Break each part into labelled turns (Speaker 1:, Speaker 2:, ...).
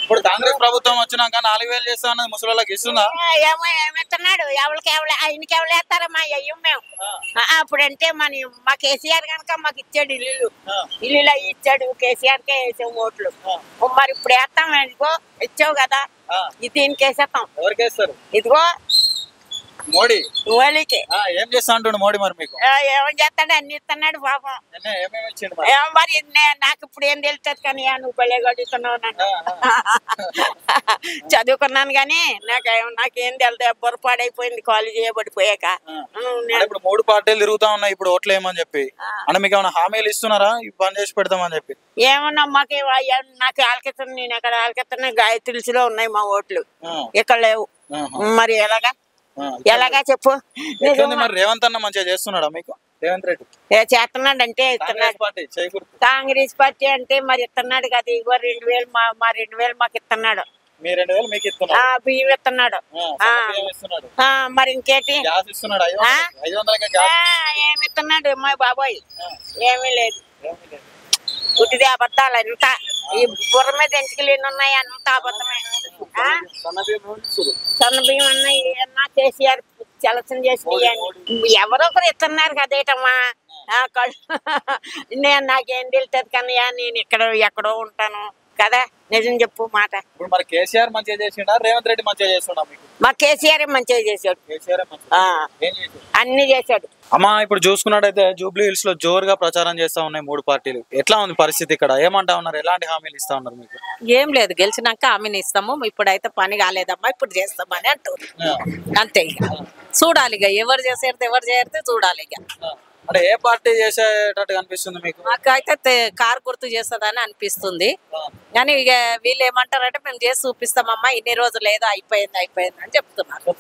Speaker 1: ఇప్పుడు కాంగ్రెస్ ప్రభుత్వం వచ్చినాక 4000 చేస్తా అన్నది ముసలిళ్ళకి ఇస్తుందా?
Speaker 2: ఏమిస్తున్నాడు ఎవరికి ఆయనకి ఎవరు వేస్తారమ్మా అయ్యం మేము. అప్పుడంటే మా కేసీఆర్ కనుక మాకు ఇచ్చాడు ఇల్లు ఇచ్చాడు. కేసీఆర్ కే వేసాం ఓట్లు. మరి ఇప్పుడు వేస్తాం ఇదిగో ఇచ్చావు కదా దీనికి వేసేస్తాం.
Speaker 1: ఎవరికి వేస్తారు?
Speaker 2: ఇదిగో
Speaker 1: మోడీ.
Speaker 2: మోడీకి.
Speaker 1: ఏం చేస్తా అంటుండు మోడీ? మరి మీకు
Speaker 2: ఏమని చేస్తాడు? అన్ని ఇస్తున్నాడు పాపం. మరి నాకు ఇప్పుడు ఏం తెలుస్తుంది కానీ నువ్వు పల్లె గడుగుతున్నావు నన్ను. చదువుకున్నాను కానీ నాకేం తెలుసు. పొరపాడైపోయింది కాలేజ్ చేయబడిపోయాక.
Speaker 1: ఇప్పుడు 3 పార్టీలు తిరుగుతా ఉన్నాయి ఇప్పుడు ఓట్లు ఏమని చెప్పి అంటే మీకు ఏమైనా హామీలు ఇస్తున్నారా పని చేసి పెడతామని చెప్పి?
Speaker 2: ఏమన్నా మాకు నాకు ఆలకెత్తాను. నేను ఎక్కడ ఆలకెత్తాను? గాయత్రిలో ఉన్నాయి మా ఓట్లు, ఇక్కడ లేవు. మరి ఎలాగా చెప్పు?
Speaker 1: మరి రేవంత్ అన్న మంచిగా చేస్తున్నాడా మీకు? రేవంత్ రెడ్డి
Speaker 2: చేస్తున్నాడు అంటే ఇస్తున్నాడు. కాంగ్రెస్ పార్టీ అంటే మరి ఇస్తున్నాడు కదా. ఇగో 2000 మా 2000 మాకు ఇస్తున్నాడు. బియ్యం ఇస్తున్నాడు. మరి ఇంకేటి ఏమి ఇస్తున్నాడు? మా బాబాయ్ ఏమీ లేదు. గుడ్డిది అబద్ధాలు అంతా. ఈ బుర్ర మీద ఎంటికలు ఎన్ని ఉన్నాయి అంత అబద్ధమే. సన్న బియ్యం ఉన్నాయి. ఏమన్నా కేసీఆర్ సెలక్షన్ చేసి ఎవరో ఒకరు ఇస్తున్నారు కదేటమ్మా. నాకేం తెలుస్తుంది కానీ నేను ఎక్కడో ఉంటాను కదా. నిజం చెప్పు మాట.
Speaker 1: మరి కేసీఆర్ మంచిగా చేసిండా రేవంత్ రెడ్డి మంచిగా చేస్తున్నా?
Speaker 2: మా కేసీఆర్ మంచిగా చేశాడు. అన్ని చేశాడు.
Speaker 1: అమ్మా ఇప్పుడు చూసుకున్నట్టయితే జూబ్లీ హిల్స్ లో జోరుగా ప్రచారం చేస్తా ఉన్నాయి 3 పార్టీలు. ఎట్లా ఉంది పరిస్థితి ఇక్కడ? ఏమంటా ఉన్నారు? ఎలాంటి హామీలు ఇస్తా ఉన్నారు మీకు?
Speaker 3: ఏం లేదు, గెలిచినాక హామీని ఇస్తాము. ఇప్పుడైతే పని కాలేదమ్మా, ఇప్పుడు చేస్తామని అంటారు. అంతే. ఇక చూడాలి, ఇక ఎవరు చేసేది చూడాలి. ఇక
Speaker 1: అంటే ఏ పార్టీ చేసేటట్టు అనిపిస్తుంది మీకు?
Speaker 3: నాకైతే కారు గుర్తు చేస్తుందని అనిపిస్తుంది. కానీ ఇక వీళ్ళు ఏమంటారంటే మేము చేసి చూపిస్తామమ్మా, ఇన్ని రోజులు ఏదో అయిపోయింది అని చెప్తున్నారు.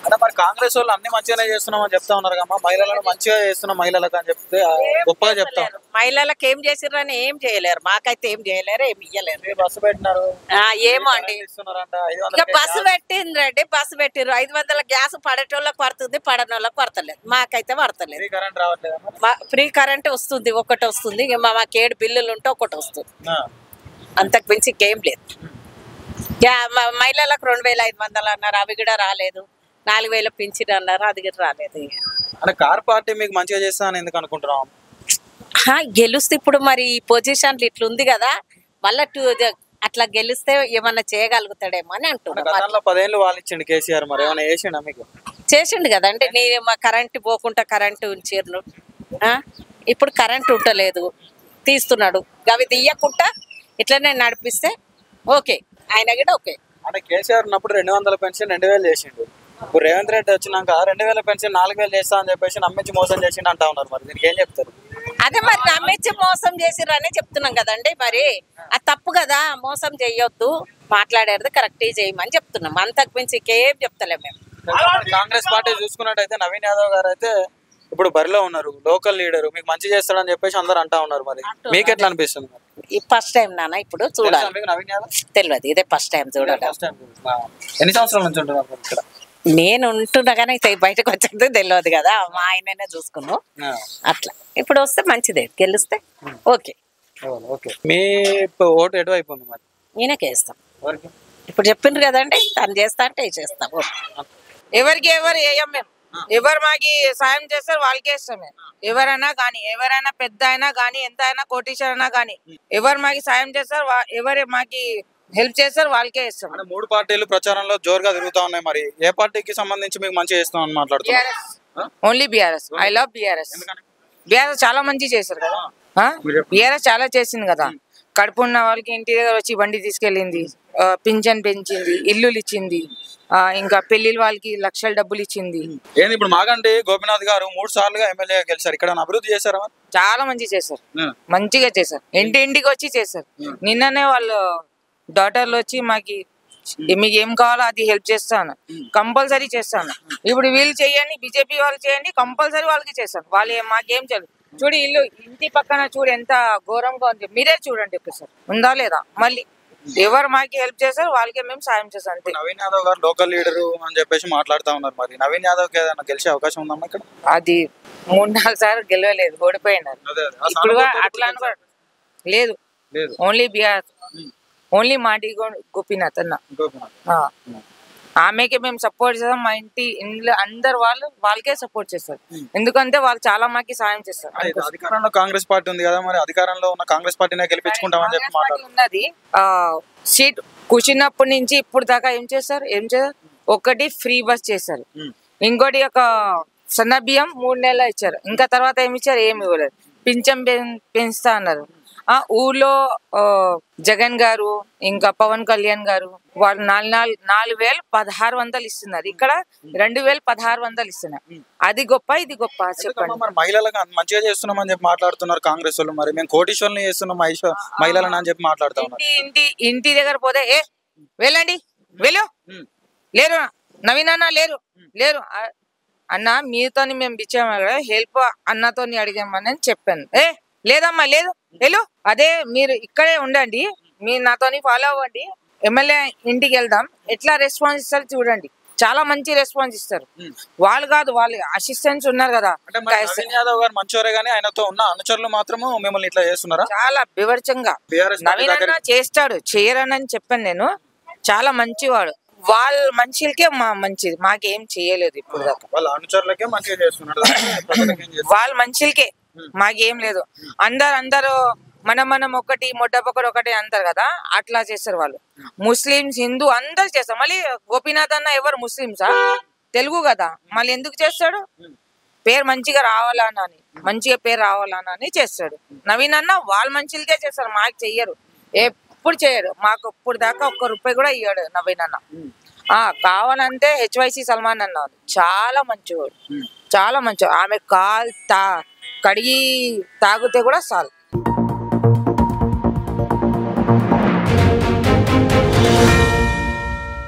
Speaker 1: అంటే మరి కాంగ్రెస్ వాళ్ళు అన్ని మంచిగానే చేస్తున్నామని చెప్తా ఉన్నారు కదా. మహిళలను మంచిగా చేస్తున్నాం మహిళలకు అని చెప్తే గొప్పగా చెప్తారు.
Speaker 3: మహిళలకు ఏం చేసిర్రని ఏం చేయలేరు. మాకైతే ఏం చేయలేరు, ఏమి ఇయ్యలేరు.
Speaker 1: బస్సు పెట్టినారు.
Speaker 3: ఏమో అండి, ఇక బస్సు పెట్టిండ్రండి. బస్సు పెట్టిర్రు. 500 గ్యాస్ పడేటోళ్ళకి పడుతుంది, పడనోళ్ళకి పడతలేదు. మాకైతే పడతలేదు. ఫ్రీ కరెంట్ వస్తుంది, ఒకటి వస్తుంది. ఇక మాకు 7 బిల్లులు ఉంటే ఒకటి వస్తుంది. అంతకు మించి ఇంకేం లేదు. మహిళలకు 2500 అన్నారు, అవి కూడా రాలేదు. 4000 పింఛన్ అన్నారు, అది కూడా రాలేదు.
Speaker 1: అంటే కార్ పార్టీ మీకు మంచిగా చేస్తా అని ఎందుకు అనుకుంటున్నాం?
Speaker 3: గెలుస్తే ఇప్పుడు మరి ఈ పొజిషన్లు ఇట్లుంది కదా, మళ్ళా అట్లా గెలిస్తే ఏమన్నా చేయగలుగుతాడేమో అని అంటున్నాను.
Speaker 1: 10 ఏళ్ళు వాళ్ళు ఇచ్చిండు కేసీఆర్, మరి ఏమైనా చేసిండా మీకు?
Speaker 3: చేసిండు కదా. అంటే నేను మా కరెంటు పోకుండా కరెంటు ఉంచిర్రు. ఇప్పుడు కరెంటు ఉండలేదు, తీస్తున్నాడు. అవి తీయకుండా ఇట్లనే నడిపిస్తే ఓకే, ఆయన కూడా ఓకే.
Speaker 1: అంటే కేసీఆర్ ఉన్నప్పుడు 200 పెన్షన్ 2000 చేసిండు. ఇప్పుడు రేవంత్ రెడ్డి వచ్చినాక 2000 పెన్షన్ 4000 చేస్తా అని చెప్పేసి నమ్మించి మోసం చేసిండు అంటా ఉన్నారు. మరి దీనికి ఏం చెప్తారు?
Speaker 3: అదే మరి నమ్మించి మోసం చేసిర్రు అనే చెప్తున్నాం కదండి. మరి అది తప్పు కదా, మోసం చెయ్యొద్దు, మాట్లాడేది కరెక్ట్ చేయమని చెప్తున్నాం. అంతకు మించి ఇంకేం చెప్తలేము మేము.
Speaker 1: కాంగ్రెస్ పార్టీ చూసుకున్నట్టయితే నవీన్ యాదవ్ గారు అయితే ఇప్పుడు బరిలో ఉన్నారు, లోకల్ లీడర్, మీకు మంచి చేస్తాడని చెప్పేసి అందరు అంటా ఉన్నారు. మరి మీకు ఎట్లా అనిపిస్తుంది?
Speaker 3: ఫస్ట్ టైం నాన్న, ఇప్పుడు చూడాలి.
Speaker 1: నవీన్ యాదవ్
Speaker 3: తెలియదు, ఇదే ఫస్ట్ టైం చూడాలి.
Speaker 1: ఎన్ని సంవత్సరాల నుంచి ఉంటున్నారు ఇక్కడ?
Speaker 3: నేను ఉంటున్నా కానీ బయటకు వచ్చేది తెలియదు కదా, మా ఆయననే చూసుకున్నాం అట్లా. ఇప్పుడు వస్తే మంచిదే, గెలిస్తే ఓకే.
Speaker 1: మీ ఓటు ఎటువైపు ఉంది? మరి
Speaker 3: ఈయనకే ఇస్తాం. ఇప్పుడు చెప్పిండ్రు కదండి, తను చేస్తా అంటే చేస్తాం.
Speaker 4: ఎవరికి ఎవరు వేయం మేము. ఎవరు మాకి సాయం చేస్తారు వాళ్ళకే ఇష్టమే. ఎవరైనా కానీ, ఎవరైనా పెద్ద అయినా కానీ, ఎంత అయినా కోటీశ్వర్ అయినా కానీ, ఎవరు మాకి సాయం చేస్తారు, ఎవరు మాకి హెల్ప్ చేస్తారు వాళ్ళకే ఇస్తాం.
Speaker 1: 3 పార్టీలు ప్రచారంలో జోరుగా తిరుగుతా ఉన్నాయి. మరి ఏ పార్టీకి సంబంధించి మీకు మంచి చేస్తాం అని మాట్లాడుతున్నారు?
Speaker 4: Only BRS. I love BRS. BRS చాలా మంచి చేశారు కదా. బీఆర్ఎస్ చాలా చేసింది కదా. కడుపు ఉన్న వాళ్ళకి ఇంటి దగ్గర వచ్చి బండి తీసుకెళ్ళింది, పింఛన్ పెంచింది, ఇల్లులు ఇచ్చింది, ఇంకా పెళ్లిళ్ళ వాళ్ళకి లక్షల డబ్బులు ఇచ్చింది.
Speaker 1: ఏంది ఇప్పుడు మాగంటి గోపీనాథ్ గారు 3 సార్లుగా ఎమ్మెల్యే గెలిచారు. ఇక్కడ అభివృద్ధి చేశారా?
Speaker 4: చాలా మంచి చేశారు, మంచిగా చేశారు. ఇంటింటికి వచ్చి చేశారు. నిన్ననే వాళ్ళు డాటర్లు వచ్చి మాకి మీకు ఏం కావాలో అది హెల్ప్ చేస్తాను, కంపల్సరీ చేస్తాను. ఇప్పుడు వీళ్ళు చేయండి, బీజేపీ వాళ్ళు చేయండి, కంపల్సరీ వాళ్ళకి చేస్తాను. వాళ్ళు మాకేం చేయదు. చూడు ఇల్లు ఇంటి పక్కన చూడు ఎంత ఘోరంగా ఉంది, మీరే చూడండి ఒకసారి, ఉందా లేదా. మళ్ళీ ఎవరు మాకి హెల్ప్ చేస్తారు వాళ్ళకే మేము సాయం చేస్తాం.
Speaker 1: నవీన్ యాదవ్ గారు లోకల్ లీడర్ అని చెప్పేసి మాట్లాడుతా ఉన్నారు. మరి నవీన్ యాదవ్ కి ఏదైనా గెలిచే అవకాశం ఉందమ్మా ఇక్కడ?
Speaker 4: అది 3-4 సార్లు గెలవలేదు, ఓడిపోయినారు. ఇప్పుడు అట్లా లేదు, ఓన్లీ బీఆర్. ఓన్లీ మాటి గోపీనాథ్ అన్న. ఆమెకి మేము సపోర్ట్ చేస్తాం. మా ఇంట్లో అందరు వాళ్ళకే సపోర్ట్ చేస్తారు. ఎందుకంటే వాళ్ళు చాలా మాకి సాయం చేస్తారు.
Speaker 1: అధికారంలో కాంగ్రెస్ పార్టీ ఉంది కదా, మరి అధికారంలో ఉన్న కాంగ్రెస్ పార్టీనే గెలిపించుకుంటామని చెప్పి
Speaker 4: ఉన్నది. సీట్ కూర్చున్నప్పటి నుంచి ఇప్పుడు దాకా ఏం చేస్తారు? ఒకటి ఫ్రీ బస్ చేశారు, ఇంకోటి ఒక సన్న బియ్యం 3 నెలలు ఇచ్చారు. ఇంకా తర్వాత ఏమి ఇచ్చారు? ఏమి ఇవ్వలేదు. పింఛన్ పెంచుతా అన్నారు. ఊర్లో జగన్ గారు ఇంకా పవన్ కళ్యాణ్ గారు వాళ్ళు 4,1600 ఇస్తున్నారు. ఇక్కడ 2,1600 ఇస్తున్నారు. అది గొప్ప, ఇది గొప్ప చెప్పండి.
Speaker 1: మరి మహిళలకు మంచిగా చేస్తున్నామని చెప్పి మాట్లాడుతున్నారు కాంగ్రెస్ వాళ్ళు. మరి మేము కోటీశ్వరులు చేస్తున్నాం మహిళలను అని చెప్పి మాట్లాడుతాం.
Speaker 4: ఇంటి దగ్గర పోతే వెళ్ళండి వెళ్ళు, లేరు నవీన్ అన్న లేరు అన్న, మీతోని మేము ఇచ్చాము కదా హెల్ప్ అన్నతోని అడిగామని చెప్పాను. లేదమ్మా లేదు వెళ్ళు, అదే మీరు ఇక్కడే ఉండండి, మీరు నాతోని ఫాలో అవ్వండి, ఎమ్మెల్యే ఇంటికి వెళ్దాం. ఎట్లా రెస్పాన్స్ ఇస్తారు చూడండి. చాలా మంచి రెస్పాన్స్ ఇస్తారు. వాళ్ళు కాదు, వాళ్ళ అసిస్టెంట్స్ ఉన్నారు కదా.
Speaker 1: నవీన్ యాదవ్ గారు మంచివారే కానీ ఆయనతో ఉన్న అనుచరులు మాత్రము మిమ్మల్ని ఇట్లా చేస్తున్నారా?
Speaker 4: చాలా వివరంగా నవీన్ అన్న చేస్తాడు, చేయరని చెప్పాను నేను. చాలా మంచివాడు. వాళ్ళ మనుషులకే మంచిది, మాకేం చేయలేదు ఇప్పుడు దాకా.
Speaker 1: వాళ్ళ అనుచరులకే మంచిగా చేస్తున్నాడు,
Speaker 4: వాళ్ళ మనుషులకే మాకేం లేదు. అందరు మనం ఒకటి మొట్టపొక్కడు ఒకటి అంటారు కదా, అట్లా చేస్తారు వాళ్ళు. ముస్లిమ్స్ హిందూ అందరు చేస్తారు. మళ్ళీ గోపీనాథ్ అన్న ఎవరు ముస్లింసా? తెలుగు కదా, మళ్ళీ ఎందుకు చేస్తాడు? పేరు మంచిగా రావాలని, మంచిగా పేరు రావాలని చేస్తాడు. నవీన్ అన్న వాళ్ళ మనుషులకే చేస్తారు, మాకు చెయ్యరు, ఎప్పుడు చేయడు. మాకు ఇప్పుడు దాకా ₹1 కూడా ఇయ్యాడు నవీన్ అన్న. కావాలంటే HYC సల్మాన్ అన్న చాలా మంచివాడు, చాలా మంచివాడు. ఆమె కడిగి తాగితే కూడా చాలు.